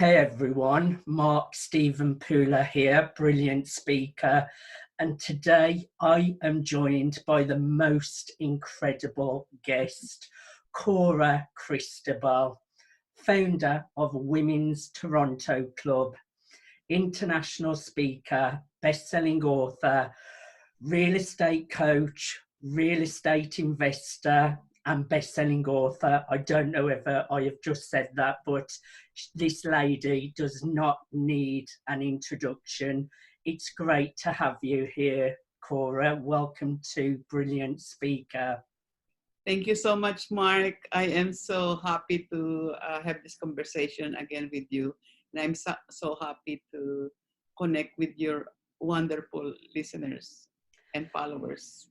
Hey everyone, Mark Stephen Pooler here, brilliant speaker. And today I am joined by the most incredible guest, Cora Cristobal, founder of Women's Toronto Club, international speaker, best-selling author, real estate coach, real estate investor, and best-selling author. I don't know if I have just said that, but this lady does not need an introduction. It's great to have you here, Cora. Welcome to Brilliant Speaker. Thank you so much, Mark. I am so happy to have this conversation again with you. And I'm so happy to connect with your wonderful listeners and followers.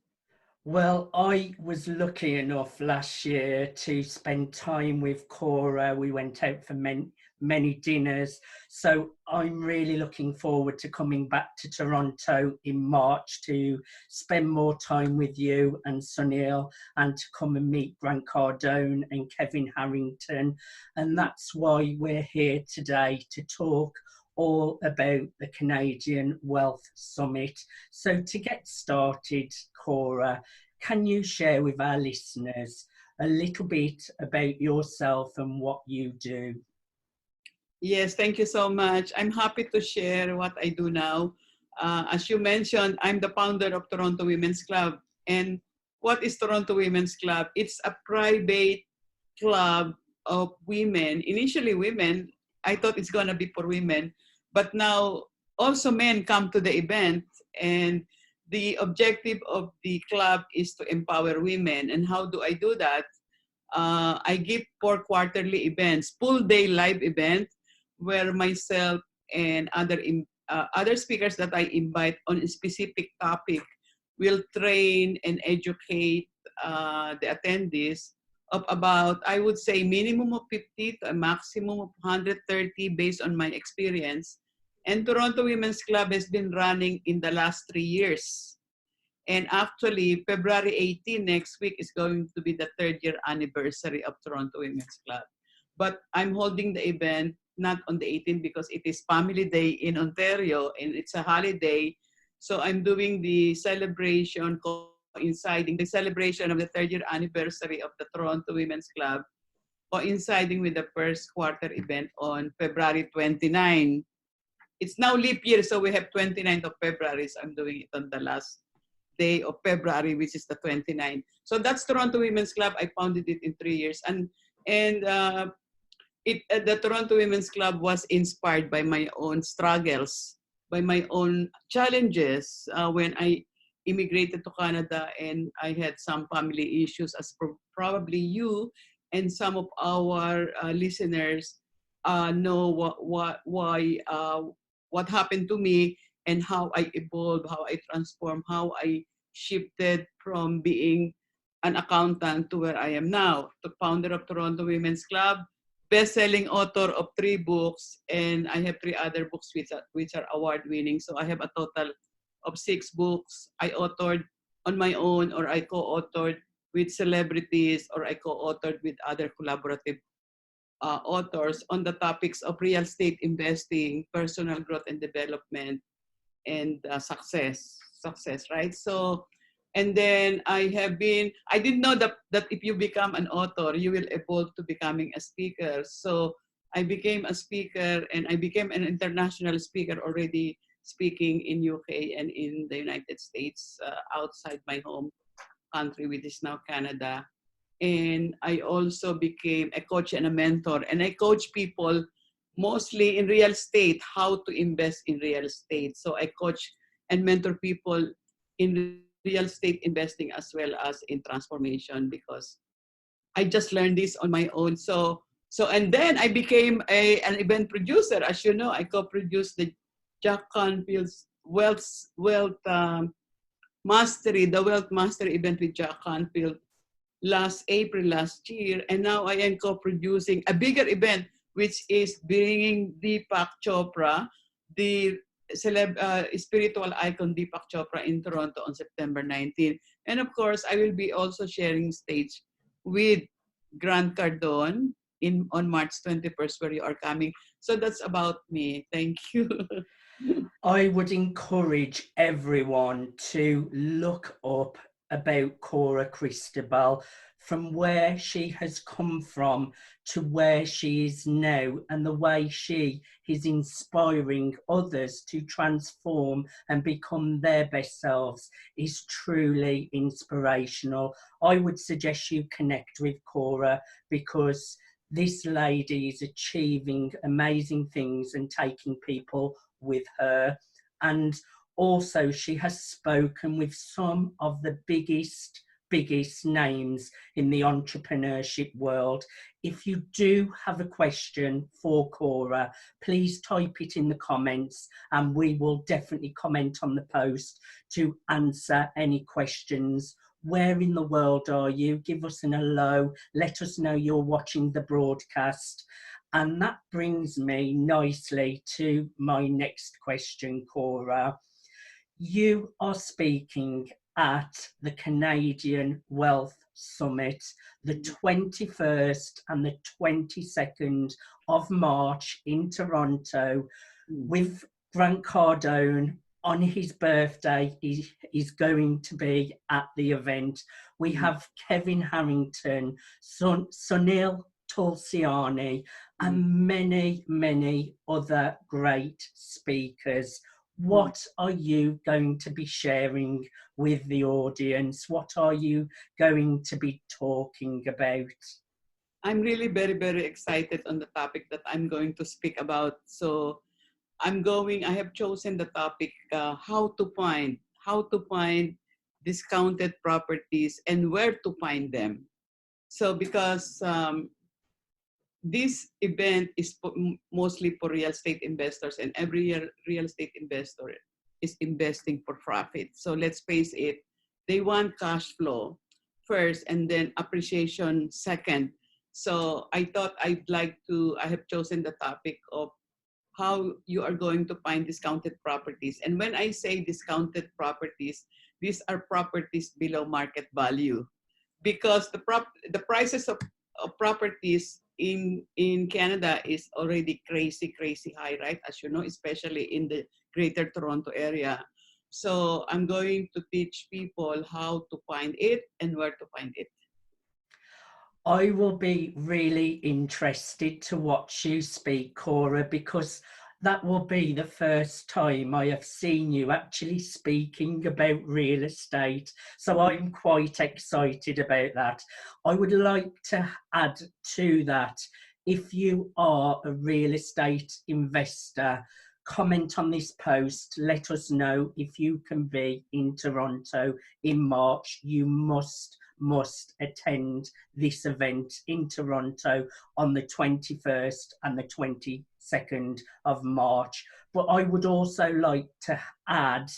Well, I was lucky enough last year to spend time with Cora. We went out for many dinners. So I'm really looking forward to coming back to Toronto in March to spend more time with you and Sunil, and to come and meet Grant Cardone and Kevin Harrington. And that's why we're here today, to talk all about the Canadian Wealth Summit. So to get started, Cora, can you share with our listeners a little bit about yourself and what you do? Yes, thank you so much. I'm happy to share what I do now. As you mentioned, I'm the founder of Toronto Women's Club. And what is Toronto Women's Club? It's a private club of women, initially women. I thought it's going to be for women, but now also men come to the event, and the objective of the club is to empower women. And how do I do that? I give 4 quarterly events, full day live event, where myself and other speakers that I invite on a specific topic will train and educate the attendees of about, I would say, minimum of 50 to a maximum of 130 based on my experience. And Toronto Women's Club has been running in the last 3 years. And actually, February 18 next week is going to be the 3rd year anniversary of Toronto Women's Club. But I'm holding the event not on the 18th because it is Family Day in Ontario and it's a holiday. So I'm doing the celebration coinciding the celebration of the 3rd year anniversary of the Toronto Women's Club, coinciding with the first quarter event on February 29. It's now leap year, so we have 29th of February, so I'm doing it on the last day of February, which is the 29th. So that's Toronto Women's Club. I founded it in 3 years. And the Toronto Women's Club was inspired by my own struggles, by my own challenges when I immigrated to Canada, and I had some family issues, as probably you and some of our listeners know what happened to me and how I evolved, how I transformed, how I shifted from being an accountant to where I am now, the founder of Toronto Women's Club, best-selling author of 3 books, and I have 3 other books which are award-winning. So I have a total of 6 books I authored on my own, or I co-authored with celebrities, or I co-authored with other collaborative authors on the topics of real estate investing, personal growth and development, and success, right? So, and then I didn't know that if you become an author, you will evolve to becoming a speaker. So I became a speaker, and I became an international speaker, already speaking in UK and in the United States, outside my home country, which is now Canada. And I also became a coach and a mentor. And I coach people mostly in real estate, how to invest in real estate. So I coach and mentor people in real estate investing as well as in transformation, because I just learned this on my own. So and then I became an event producer. As you know, I co-produced the Jack Canfield's Wealth Mastery event with Jack Canfield last April last year. And now I am co-producing a bigger event, which is bringing Deepak Chopra, the spiritual icon Deepak Chopra, in Toronto on September 19. And of course, I will be also sharing stage with Grant Cardone, on March 21st where you are coming. So that's about me. Thank you. I would encourage everyone to look up about Cora Cristobal, from where she has come from to where she is now, and the way she is inspiring others to transform and become their best selves is truly inspirational. I would suggest you connect with Cora, because this lady is achieving amazing things and taking people with her. And also she has spoken with some of the biggest names in the entrepreneurship world. If you do have a question for Cora, please type it in the comments and we will definitely comment on the post to answer any questions. Where in the world are you? Give us an hello. Let us know you're watching the broadcast. And that brings me nicely to my next question, Cora. You are speaking at the Canadian Wealth Summit, the 21st and the 22nd of March in Toronto, with Grant Cardone. On his birthday, he is going to be at the event. We have Kevin Harrington, Sunil Tulsiani, and many other great speakers. What are you going to be sharing with the audience? What are you going to be talking about? I'm really very excited on the topic that I'm going to speak about. So I have chosen the topic, how to find discounted properties and where to find them. So because this event is mostly for real estate investors, and every real estate investor is investing for profit. So let's face it, they want cash flow first and then appreciation second. So I thought I have chosen the topic of how you are going to find discounted properties. And when I say discounted properties, these are properties below market value, because the prices of properties in Canada is already crazy high, right? As you know, especially in the Greater Toronto area. So I'm going to teach people how to find it and where to find it. I will be really interested to watch you speak, Cora, because that will be the first time I have seen you actually speaking about real estate. So I'm quite excited about that. I would like to add to that, if you are a real estate investor, comment on this post. Let us know if you can be in Toronto in March. You must attend this event in Toronto on the 21st and the 22nd of March. But I would also like to add,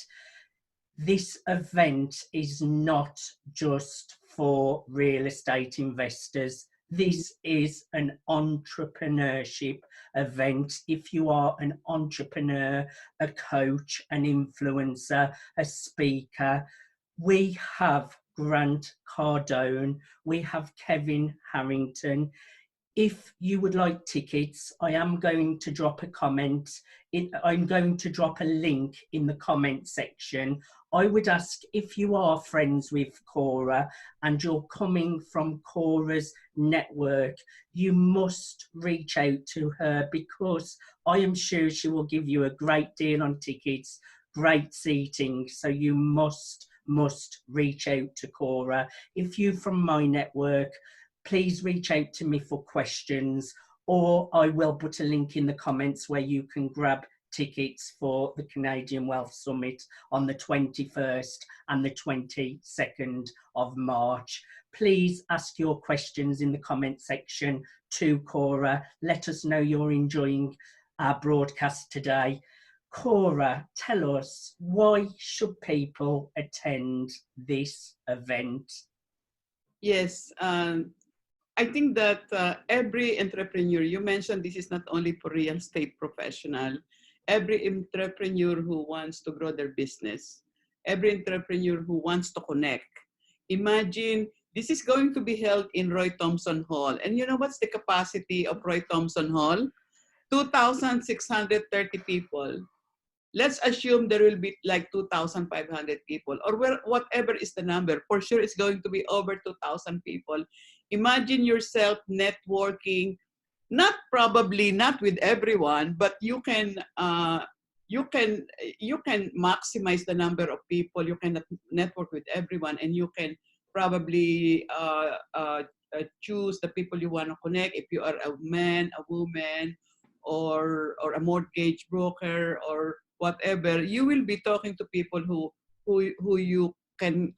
this event is not just for real estate investors. This is an entrepreneurship event. If you are an entrepreneur, a coach, an influencer, a speaker, we have Grant Cardone, we have Kevin Harrington. If you would like tickets, I am going to drop a comment. I'm going to drop a link in the comment section. I would ask, if you are friends with Cora and you're coming from Cora's network, you must reach out to her, because I am sure she will give you a great deal on tickets, great seating. So you must reach out to Cora. If you're from my network, please reach out to me for questions, or I will put a link in the comments where you can grab tickets for the Canadian Wealth Summit on the 21st and the 22nd of March. Please ask your questions in the comment section to Cora. Let us know you're enjoying our broadcast today. Cora, tell us, why should people attend this event? Yes, I think that every entrepreneur, you mentioned this is not only for real estate professional, every entrepreneur who wants to grow their business, every entrepreneur who wants to connect. Imagine This is going to be held in Roy Thompson Hall. And you know what's the capacity of Roy Thompson Hall? 2,630 people. Let's assume there will be like 2,500 people, or whatever is the number. For sure, it's going to be over 2,000 people. Imagine yourself networking, not with everyone, but you can maximize the number of people. You can network with everyone, and you can probably choose the people you want to connect. If you are a man, a woman, or a mortgage broker or whatever, you will be talking to people who you can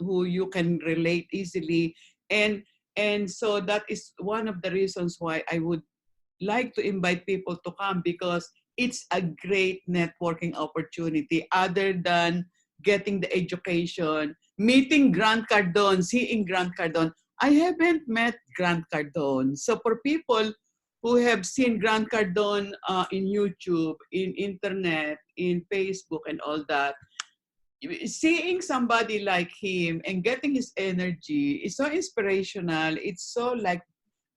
relate easily, and so that is one of the reasons why I would like to invite people to come, because it's a great networking opportunity. Other than getting the education, meeting Grant Cardone, seeing Grant Cardone. I haven't met Grant Cardone. So for people who have seen Grant Cardone in YouTube, in internet, in Facebook and all that, seeing somebody like him and getting his energy is so inspirational. It's so like,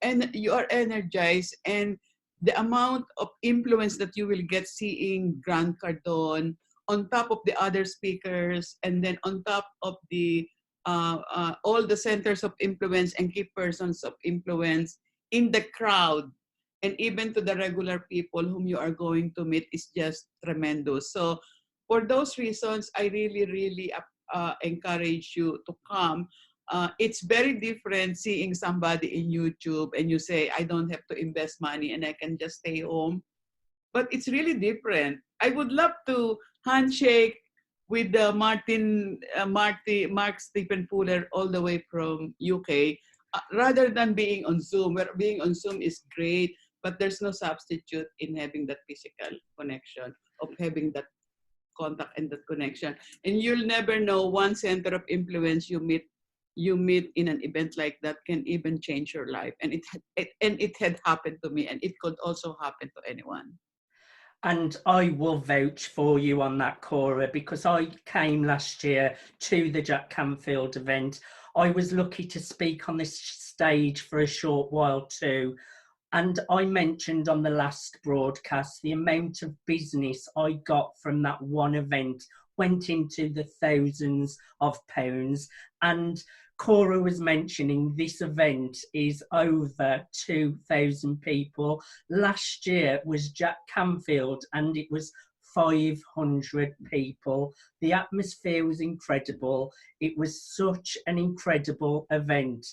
and you are energized, and the amount of influence that you will get seeing Grant Cardone on top of the other speakers, and then on top of the all the centers of influence and key persons of influence in the crowd, and even to the regular people whom you are going to meet, is just tremendous. So for those reasons, I really encourage you to come. It's very different seeing somebody in YouTube and you say, I don't have to invest money and I can just stay home. But it's really different. I would love to handshake with Mark Stephen Fuller all the way from UK, rather than being on Zoom, where being on Zoom is great, but there's no substitute in having that physical connection, of having that contact and that connection. And you'll never know, one center of influence you meet in an event like that can even change your life. And it had happened to me, and it could also happen to anyone. And I will vouch for you on that, Cora, because I came last year to the Jack Canfield event. I was lucky to speak on this stage for a short while too. And I mentioned on the last broadcast the amount of business I got from that one event went into the thousands of pounds. And Cora was mentioning this event is over 2,000 people. Last year was Jack Canfield and it was 500 people. The atmosphere was incredible. It was such an incredible event.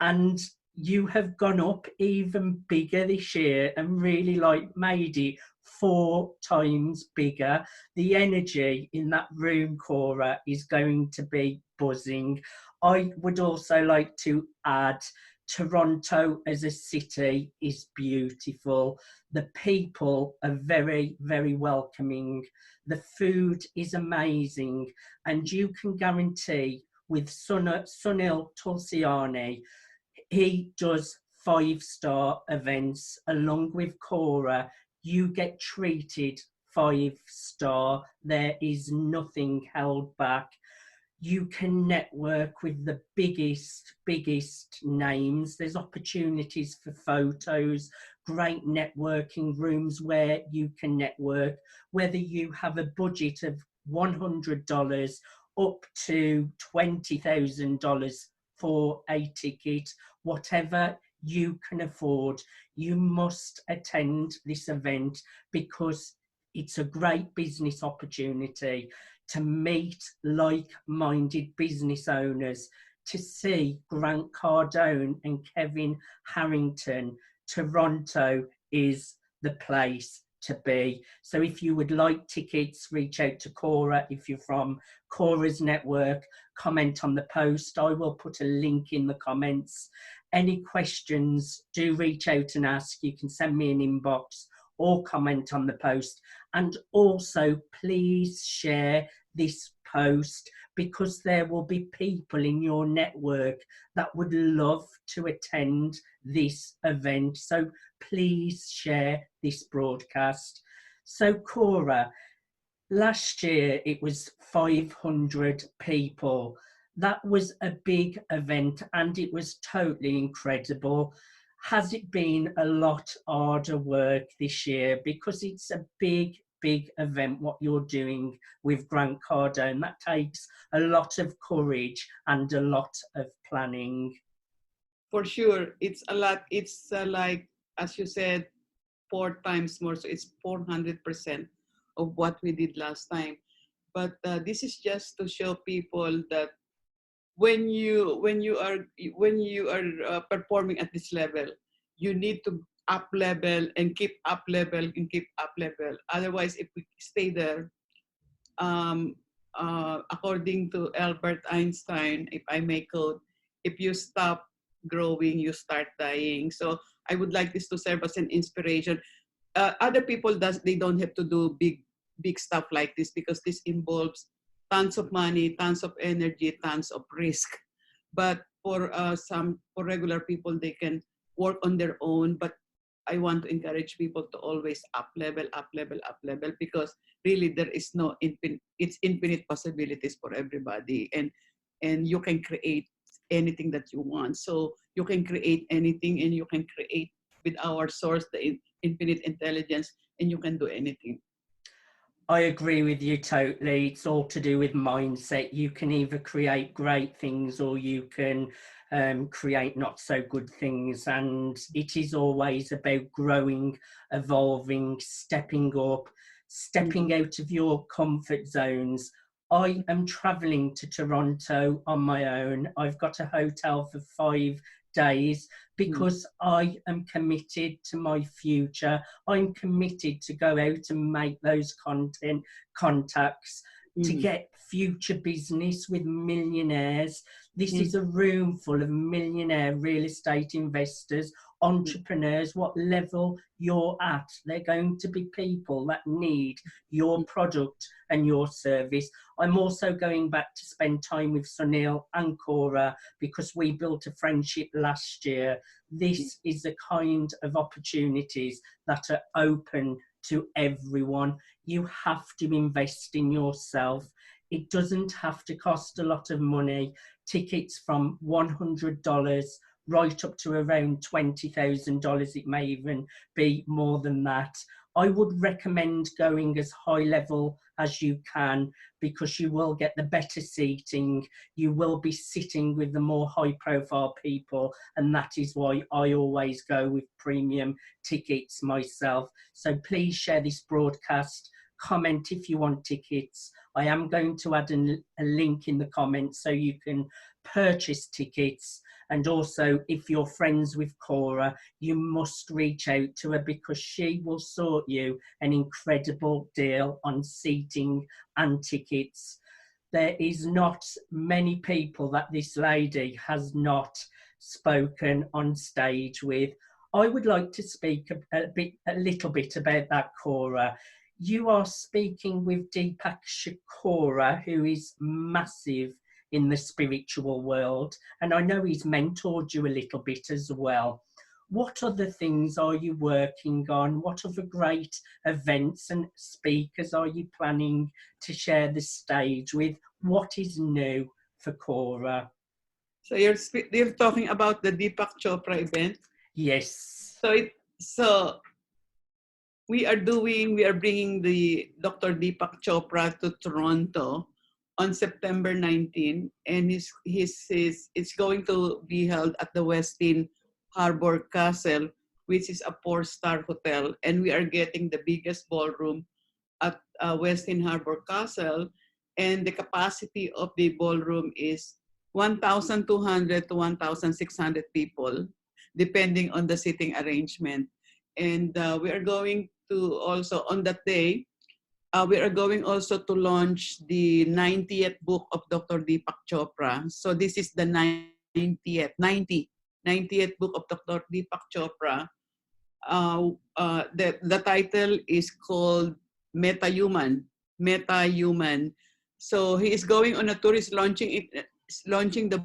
And you have gone up even bigger this year and really made it 4 times bigger. The energy in that room, Cora, is going to be buzzing. I would also like to add, Toronto as a city is beautiful. The people are very, very welcoming. The food is amazing. And you can guarantee with Sunil Tulsiani, he does 5-star events along with Cora. You get treated 5-star. There is nothing held back. You can network with the biggest names. There's opportunities for photos, great networking rooms where you can network, whether you have a budget of $100 up to $20,000 for a ticket, whatever you can afford, you must attend this event, because it's a great business opportunity to meet like-minded business owners, to see Grant Cardone and Kevin Harrington. Toronto is the place to be. So if you would like tickets, reach out to Cora. If you're from Cora's network, comment on the post. I will put a link in the comments. Any questions, do reach out and ask. You can send me an inbox or comment on the post. And also, please share this post, because there will be people in your network that would love to attend this event. So please share this broadcast. So Cora, last year it was 500 people. That was a big event and it was totally incredible. Has it been a lot harder work this year? Because it's a big, big event, what you're doing with Grant Cardone. That takes a lot of courage and a lot of planning. For sure, it's a lot. It's like, as you said, 4 times more. So it's 400% of what we did last time. But this is just to show people that when you are performing at this level, you need to up level and keep up level and keep up level. Otherwise, if we stay there, um, according to Albert Einstein, if I may quote, if you stop growing, you start dying. So I would like this to serve as an inspiration. Other people they don't have to do big stuff like this because this involves tons of money, tons of energy, tons of risk. But for regular people, they can work on their own. But I want to encourage people to always up level, up level, up level, because really there is no it's infinite possibilities for everybody, and you can create anything that you want. So you can create anything, and you can create with our source, the infinite intelligence, and you can do anything. I agree with you totally. It's all to do with mindset. You can either create great things or you can create not so good things. And it is always about growing, evolving, stepping up, stepping out of your comfort zones. I am traveling to Toronto on my own. I've got a hotel for 5 days because I am committed to my future. I'm committed to go out and make those contacts, to get future business with millionaires. This is a room full of millionaire real estate investors, entrepreneurs, what level you're at. They're going to be people that need your product and your service. I'm also going back to spend time with Sunil and Cora because we built a friendship last year. This is the kind of opportunities that are open to everyone. You have to invest in yourself. It doesn't have to cost a lot of money. Tickets from $100 right up to around $20,000. It may even be more than that. I would recommend going as high level as you can because you will get the better seating. You will be sitting with the more high profile people, and that is why I always go with premium tickets myself. So please share this broadcast. Comment if you want tickets. I am going to add a link in the comments so you can purchase tickets. And also, if you're friends with Cora, you must reach out to her because she will sort you an incredible deal on seating and tickets. There is not many people that this lady has not spoken on stage with. I would like to speak a little bit about that, Cora. You are speaking with Deepak Shakura, who is massive in the spiritual world, and I know he's mentored you a little bit as well. What other things are you working on? What other great events and speakers are you planning to share the stage with? What is new for Cora? So you're talking about the Deepak Chopra event? Yes. So we are bringing the Dr. Deepak Chopra to Toronto on September 19, and it's going to be held at the Westin Harbor Castle, which is a 4-star hotel, and we are getting the biggest ballroom at Westin Harbor Castle, and the capacity of the ballroom is 1,200 to 1,600 people, depending on the seating arrangement. And we are going to also, on that day, we are going also to launch the 90th book of Dr. Deepak Chopra. So this is the 90th book of Dr. Deepak Chopra. The title is called Meta-Human. So he is going on a tour, is launching the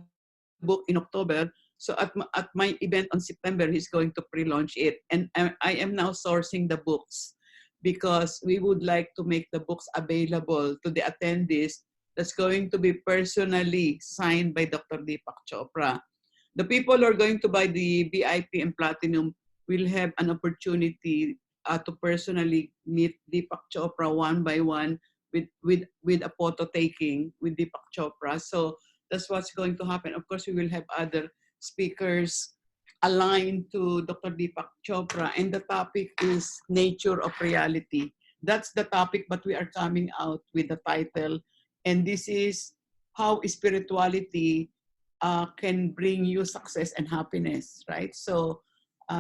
book in October. So at my event on September, he's going to pre-launch it. And I am now sourcing the books because we would like to make the books available to the attendees that's going to be personally signed by Dr. Deepak Chopra. The people who are going to buy the VIP and Platinum will have an opportunity to personally meet Deepak Chopra one by one with a photo taking with Deepak Chopra. So that's what's going to happen. Of course, we will have other speakers aligned to Dr. Deepak Chopra, and the topic is Nature of Reality. That's the topic, but we are coming out with the title, and this is how spirituality can bring you success and happiness, right? So,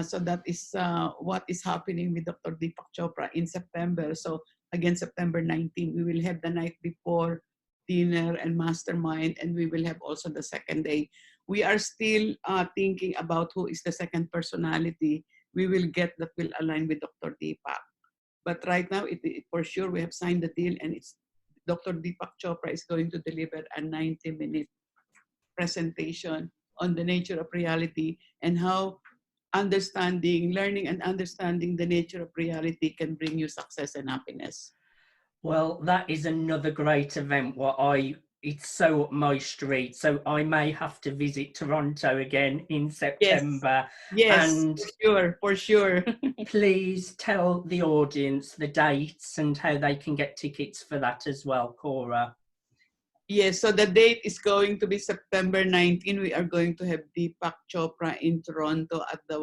so that is what is happening with Dr. Deepak Chopra in September. So again, September 19, we will have the night before dinner and mastermind, and we will have also the second day. We are still thinking about who is the second personality we will get that will align with Dr. Deepak. But right now, for sure, we have signed the deal, and it's Dr. Deepak Chopra is going to deliver a 90-minute presentation on the nature of reality and how learning and understanding the nature of reality can bring you success and happiness. Well, that is another great event. It's so up my street, so I may have to visit Toronto again in September. Yes, and for sure. Please tell the audience the dates and how they can get tickets for that as well, Cora. Yes, so the date is going to be September 19. We are going to have Deepak Chopra in Toronto at the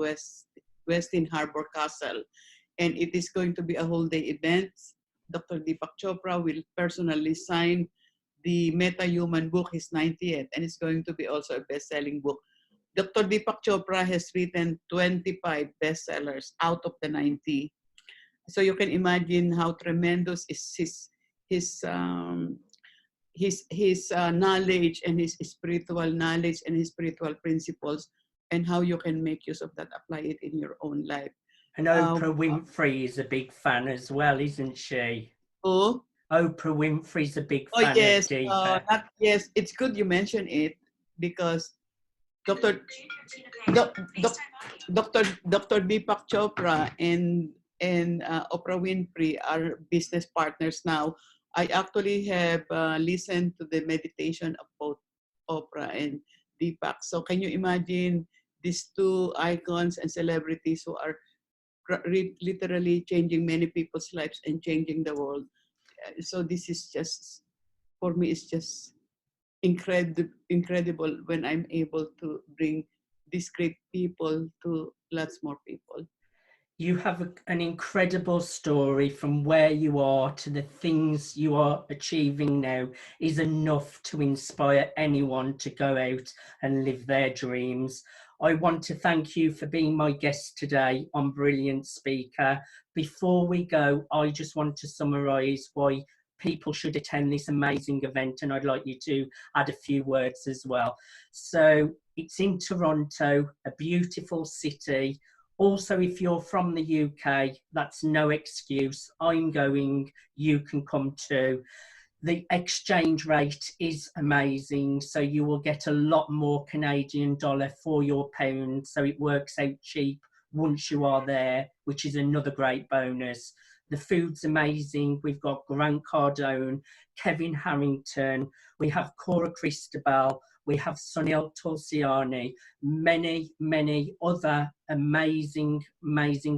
Westin Harbour Castle. And it is going to be a whole day event. Dr. Deepak Chopra will personally sign the Meta-Human book, his 90th, and it's going to be also a best-selling book. Dr. Deepak Chopra has written 25 bestsellers out of the 90. So you can imagine how tremendous is his knowledge and his spiritual knowledge and his spiritual principles, and how you can make use of that, apply it in your own life. And Oprah Winfrey is a big fan as well, isn't she? Oh, Oprah Winfrey's a big fan yes, of Deepak. yes, it's good you mention it, because Dr. Deepak Chopra and Oprah Winfrey are business partners now. I actually have listened to the meditation of both Oprah and Deepak. So can you imagine these two icons and celebrities who are literally changing many people's lives and changing the world? So this is just, for me, it's just incredible when I'm able to bring these great people to lots more people. You have an incredible story. From where you are to the things you are achieving now is enough to inspire anyone to go out and live their dreams. I want to thank you for being my guest today on Brilliant Speaker. Before we go, I just want to summarise why people should attend this amazing event, and I'd like you to add a few words as well. So it's in Toronto, a beautiful city. Also, if you're from the UK, that's no excuse. I'm going, you can come too. The exchange rate is amazing, so you will get a lot more Canadian dollar for your pound, so it works out cheap once you are there, which is another great bonus. The food's amazing. We've got Grant Cardone, Kevin Harrington, we have Cora Cristobal, we have Sunil Tulsiani, many other amazing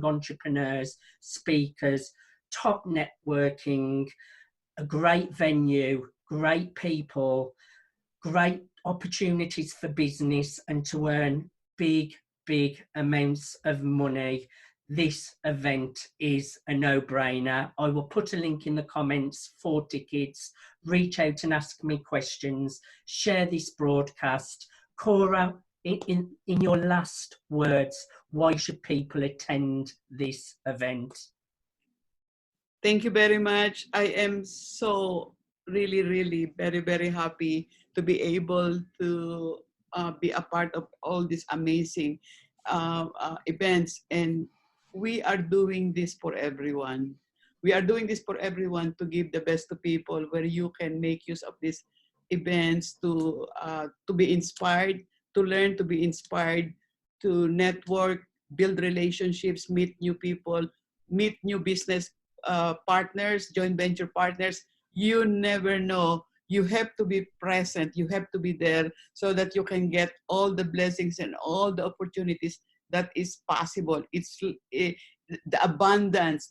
entrepreneurs, speakers, top networking, a great venue, great people, great opportunities for business and to earn big amounts of money. This event is a no-brainer. I will put a link in the comments for tickets. Reach out and ask me questions. Share this broadcast. Cora, in your last words, why should people attend this event? Thank you very much. I am so really very happy to be able to be a part of all these amazing events, and we are doing this for everyone. We are doing this for everyone to give the best to people, where you can make use of these events to be inspired, to learn, to be inspired, to network, build relationships, meet new people, meet new business partners, joint venture partners. You never know. You have to be present. You have to be there so that you can get all the blessings and all the opportunities that is possible. It's the abundance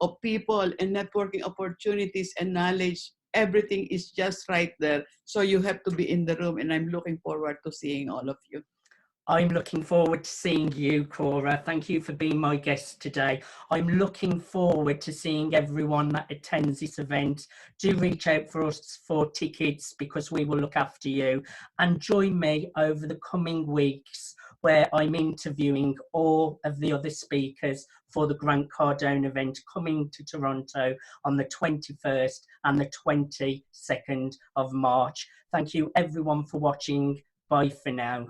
of people and networking opportunities and knowledge. Everything is just right there. So you have to be in the room, and I'm looking forward to seeing all of you. I'm looking forward to seeing you, Cora. Thank you for being my guest today. I'm looking forward to seeing everyone that attends this event. Do reach out for us for tickets, because we will look after you. And join me over the coming weeks, where I'm interviewing all of the other speakers for the Grant Cardone event coming to Toronto on the 21st and the 22nd of March. Thank you everyone for watching. Bye for now.